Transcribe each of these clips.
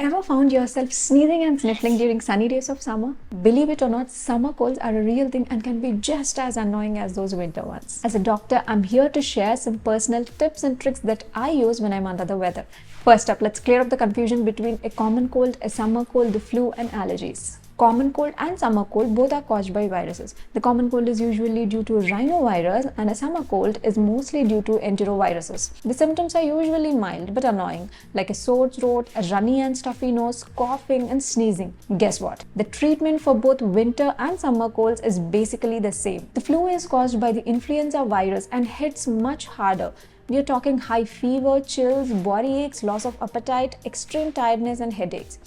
Ever found yourself sneezing and sniffling during sunny days of summer? Believe it or not, summer colds are a real thing and can be just as annoying as those winter ones. As a doctor, I'm here to share some personal tips and tricks that I use when I'm under the weather. First up, let's clear up the confusion between a common cold, a summer cold, the flu, and allergies. Common cold and summer cold both are caused by viruses. The common cold is usually due to rhinovirus and a summer cold is mostly due to enteroviruses. The symptoms are usually mild but annoying, like a sore throat, a runny and stuffy nose, coughing and sneezing. Guess what? The treatment for both winter and summer colds is basically the same. The flu is caused by the influenza virus and hits much harder. We are talking high fever, chills, body aches, loss of appetite, extreme tiredness and headaches.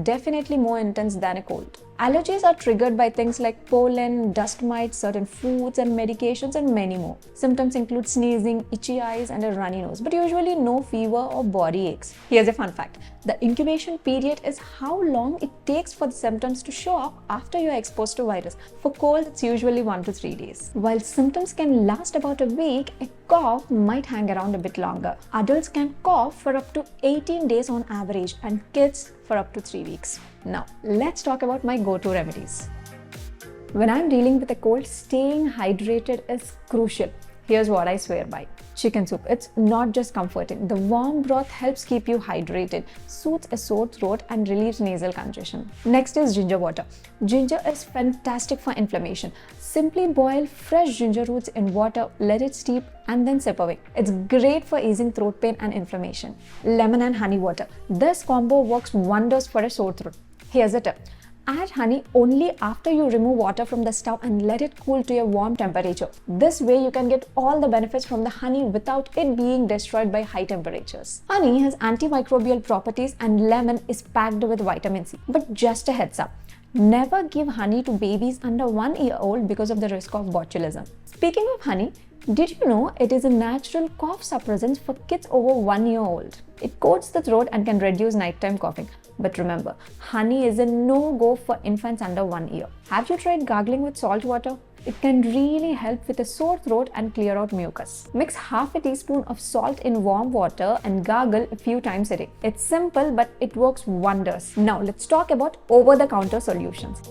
Definitely more intense than a cold. Allergies are triggered by things like pollen, dust mites, certain foods and medications, and many more. Symptoms include sneezing, itchy eyes, and a runny nose, but usually no fever or body aches. Here's a fun fact. The incubation period is how long it takes for the symptoms to show up after you're exposed to virus. For cold, it's usually 1 to 3 days. While symptoms can last about a week, a cough might hang around a bit longer. Adults can cough for up to 18 days on average, and kids for up to 3 weeks. Now, let's talk about my go-to remedies. When I'm dealing with a cold, staying hydrated is crucial. Here's what I swear by. Chicken soup. It's not just comforting. The warm broth helps keep you hydrated, soothes a sore throat, and relieves nasal congestion. Next is ginger water. Ginger is fantastic for inflammation. Simply boil fresh ginger roots in water, let it steep, and then sip away. It's great for easing throat pain and inflammation. Lemon and honey water. This combo works wonders for a sore throat. Here's a tip. Add honey only after you remove water from the stove and let it cool to a warm temperature. This way you can get all the benefits from the honey without it being destroyed by high temperatures. Honey has antimicrobial properties and lemon is packed with vitamin C. But just a heads up, never give honey to babies under 1 year old because of the risk of botulism. Speaking of honey, did you know it is a natural cough suppressant for kids over 1 year old? It coats the throat and can reduce nighttime coughing. But remember, honey is a no-go for infants under 1 year. Have you tried gargling with salt water? It can really help with a sore throat and clear out mucus. Mix half a teaspoon of salt in warm water and gargle a few times a day. It's simple, but it works wonders. Now let's talk about over-the-counter solutions.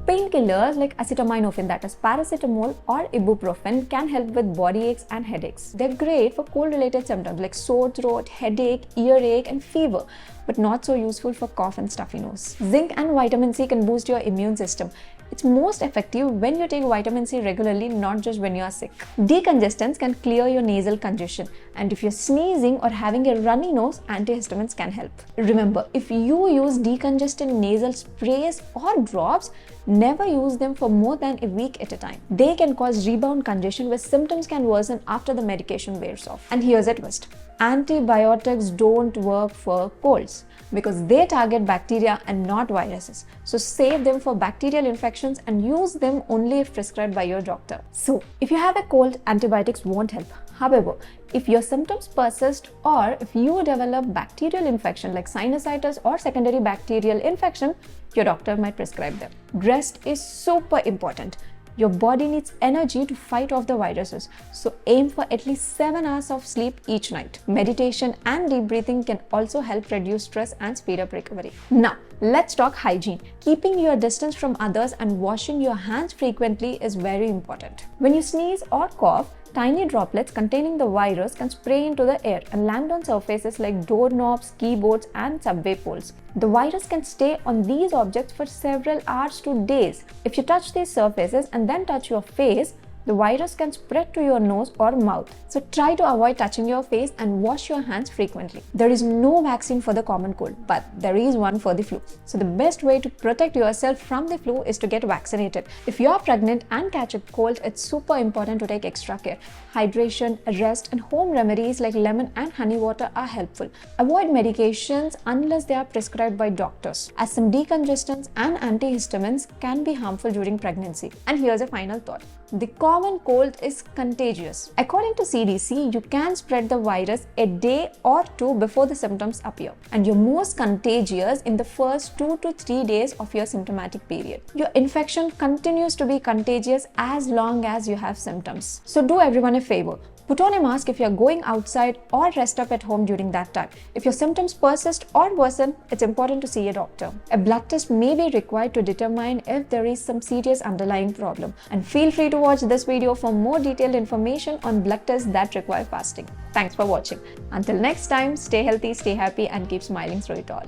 Painkillers like acetaminophen, that is paracetamol or ibuprofen, can help with body aches and headaches. They're great for cold-related symptoms like sore throat, headache, earache, and fever, but not so useful for cough and stuffy nose. Zinc and vitamin C can boost your immune system. It's most effective when you take vitamin C regularly, not just when you are sick. Decongestants can clear your nasal congestion, and if you're sneezing or having a runny nose, antihistamines can help. Remember, if you use decongestant nasal sprays or drops, never use them for more than a week at a time. They can cause rebound congestion where symptoms can worsen after the medication wears off. And here's a twist. Antibiotics don't work for colds because they target bacteria and not viruses. So save them for bacterial infections and use them only if prescribed by your doctor. So if you have a cold, antibiotics won't help. However, if your symptoms persist or if you develop bacterial infection like sinusitis or secondary bacterial infection, your doctor might prescribe them. Rest is super important. Your body needs energy to fight off the viruses, so aim for at least 7 hours of sleep each night. Meditation and deep breathing can also help reduce stress and speed up recovery. Now, let's talk hygiene. Keeping your distance from others and washing your hands frequently is very important. When you sneeze or cough, tiny droplets containing the virus can spray into the air and land on surfaces like doorknobs, keyboards, and subway poles. The virus can stay on these objects for several hours to days. If you touch these surfaces and then touch your face, the virus can spread to your nose or mouth. So try to avoid touching your face and wash your hands frequently. There is no vaccine for the common cold, but there is one for the flu. So the best way to protect yourself from the flu is to get vaccinated. If you are pregnant and catch a cold, it's super important to take extra care. Hydration, rest, and home remedies like lemon and honey water are helpful. Avoid medications unless they are prescribed by doctors, as some decongestants and antihistamines can be harmful during pregnancy. And here's a final thought. The common cold is contagious. According to CDC, you can spread the virus a day or two before the symptoms appear, and you're most contagious in the first 2 to 3 days of your symptomatic period. Your infection continues to be contagious as long as you have symptoms. So do everyone a favor. Put on a mask if you're going outside or rest up at home during that time. If your symptoms persist or worsen, it's important to see a doctor. A blood test may be required to determine if there is some serious underlying problem. And feel free to watch this video for more detailed information on blood tests that require fasting. Thanks for watching. Until next time, stay healthy, stay happy, and keep smiling through it all.